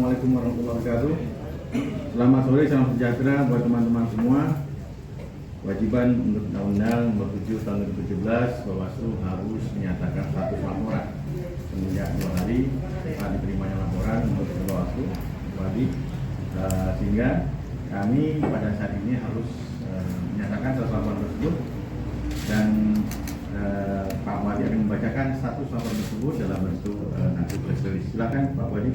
Assalamualaikum warahmatullahi wabarakatuh. Selamat sore, salam sejahtera buat teman-teman semua. Kewajiban menurut Undang-Undang Nomor 7 Tahun 2017, Bawaslu harus menyatakan status laporan semenjak 2 hari setelah diterimanya laporan menurut Bawaslu 2 hari, sehingga kami pada saat ini harus menyatakan status laporan tersebut, dan Pak Wadi akan membacakan status laporan tersebut dalam bentuk nanti press release. Silakan Pak Wadi.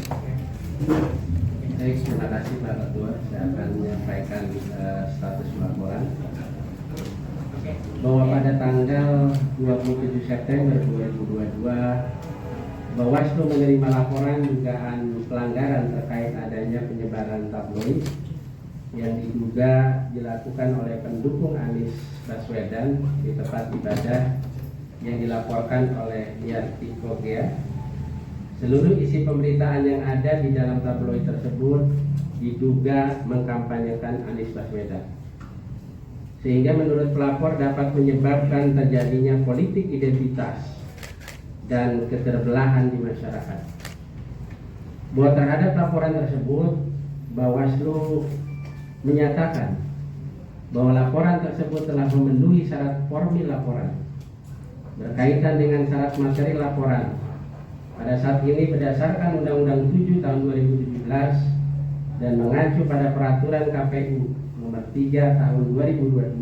Baik, terima kasih Pak Ketua. Saya akan menyampaikan status laporan bahwa pada tanggal 27 September 2022 Bawaslu menerima laporan dugaan pelanggaran terkait adanya penyebaran tabloid yang diduga dilakukan oleh pendukung Anies Baswedan di tempat ibadah yang dilaporkan oleh Yartiko Gea. Seluruh isi pemberitaan yang ada di dalam tabloid tersebut diduga mengkampanyekan Anies Baswedan, sehingga menurut pelapor dapat menyebabkan terjadinya politik identitas dan keterbelahan di masyarakat. Bahwa terhadap laporan tersebut, Bawaslu menyatakan bahwa laporan tersebut telah memenuhi syarat formil laporan berkaitan dengan syarat materi laporan. Pada saat ini berdasarkan Undang-Undang 7 Tahun 2017 dan mengacu pada Peraturan KPU Nomor 3 Tahun 2022,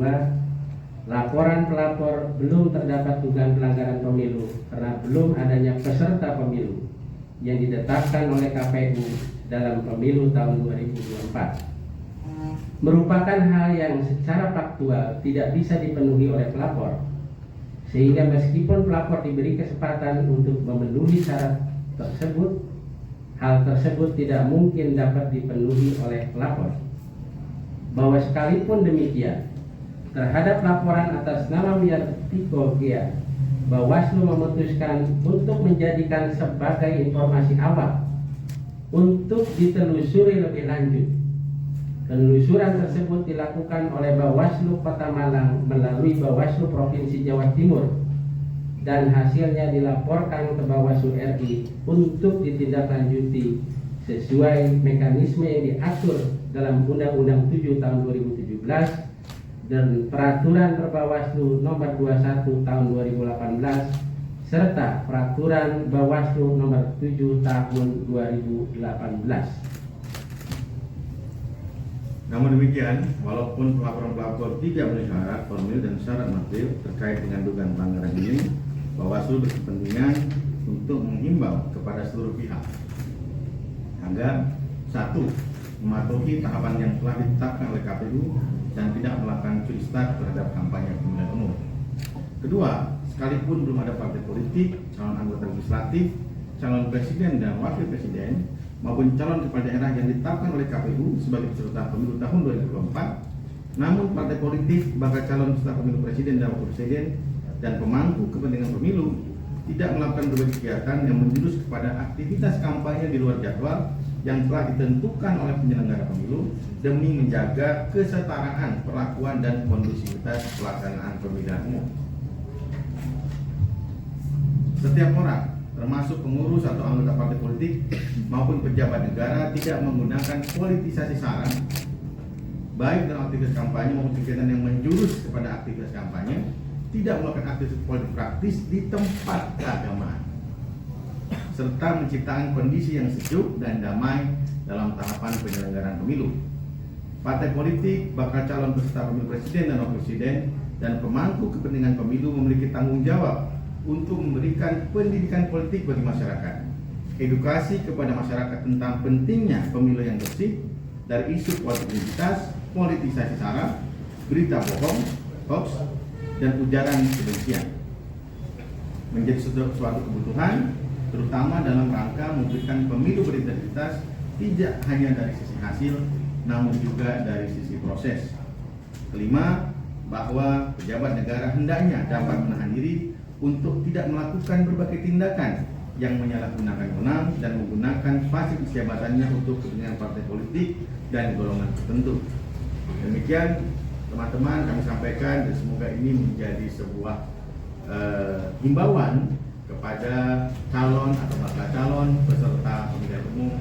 laporan pelapor belum terdapat dugaan pelanggaran pemilu karena belum adanya peserta pemilu yang ditetapkan oleh KPU dalam pemilu tahun 2024. Merupakan hal yang secara faktual tidak bisa dipenuhi oleh pelapor, sehingga meskipun pelapor diberi kesempatan untuk memenuhi syarat tersebut, hal tersebut tidak mungkin dapat dipenuhi oleh pelapor. Bahwa sekalipun demikian, terhadap laporan atas nama Yartiko Gea, Bawaslu memutuskan untuk menjadikan sebagai informasi awal untuk ditelusuri lebih lanjut. Penelusuran tersebut dilakukan oleh Bawaslu Kota Malang melalui Bawaslu Provinsi Jawa Timur, dan hasilnya dilaporkan ke Bawaslu RI untuk ditindaklanjuti sesuai mekanisme yang diatur dalam Undang-Undang 7 Tahun 2017 dan Peraturan Perbawaslu Nomor 21 Tahun 2018 serta Peraturan Bawaslu Nomor 7 Tahun 2018. Namun demikian, walaupun pelapor-pelapor tidak memenuhi syarat formil dan syarat material terkait dengan dugaan pelanggaran ini, Bawaslu berkepentingan untuk menghimbau kepada seluruh pihak agar 1. Mematuhi tahapan yang telah ditetapkan oleh KPU dan tidak melakukan curi start terhadap kampanye pemilihan umum. 2. Sekalipun belum ada partai politik, calon anggota legislatif, calon presiden dan wakil presiden maupun calon kepala daerah yang ditetapkan oleh KPU sebagai peserta pemilu tahun 2024, namun partai politik, bakal calon peserta pemilu presiden dan wakil presiden dan pemangku kepentingan pemilu tidak melakukan berbagai kegiatan yang menjurus kepada aktivitas kampanye di luar jadwal yang telah ditentukan oleh penyelenggara pemilu demi menjaga kesetaraan perlakuan dan kondusivitas pelaksanaan pemilihan umum. Setiap orang, termasuk pengurus atau anggota partai politik maupun pejabat negara, tidak menggunakan politisasi sara baik dalam aktivitas kampanye maupun kegiatan yang menjurus kepada aktivitas kampanye, tidak melakukan aktivitas politik praktis di tempat keagamaan, serta menciptakan kondisi yang sejuk dan damai dalam tahapan penyelenggaraan pemilu. Partai politik, bakal calon peserta pemilu presiden dan wakil presiden dan pemangku kepentingan pemilu memiliki tanggung jawab untuk memberikan pendidikan politik bagi masyarakat, edukasi kepada masyarakat tentang pentingnya pemilu yang bersih dari isu politik identitas, politisasi sara, berita bohong, hoax, dan ujaran kebencian, menjadi suatu kebutuhan, terutama dalam rangka memberikan pemilu berintegritas tidak hanya dari sisi hasil, namun juga dari sisi proses. 5. Bahwa pejabat negara hendaknya dapat menahan diri untuk tidak melakukan berbagai tindakan yang menyalahgunakan wewenang dan menggunakan fasilitas jabatannya untuk kepentingan partai politik dan golongan tertentu. Demikian teman-teman kami sampaikan, dan semoga ini menjadi sebuah himbauan kepada calon atau bakal calon peserta pemilihan umum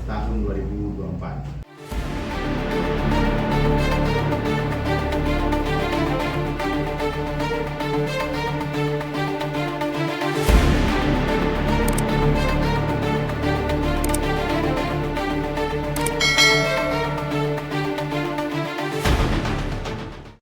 tahun 2024.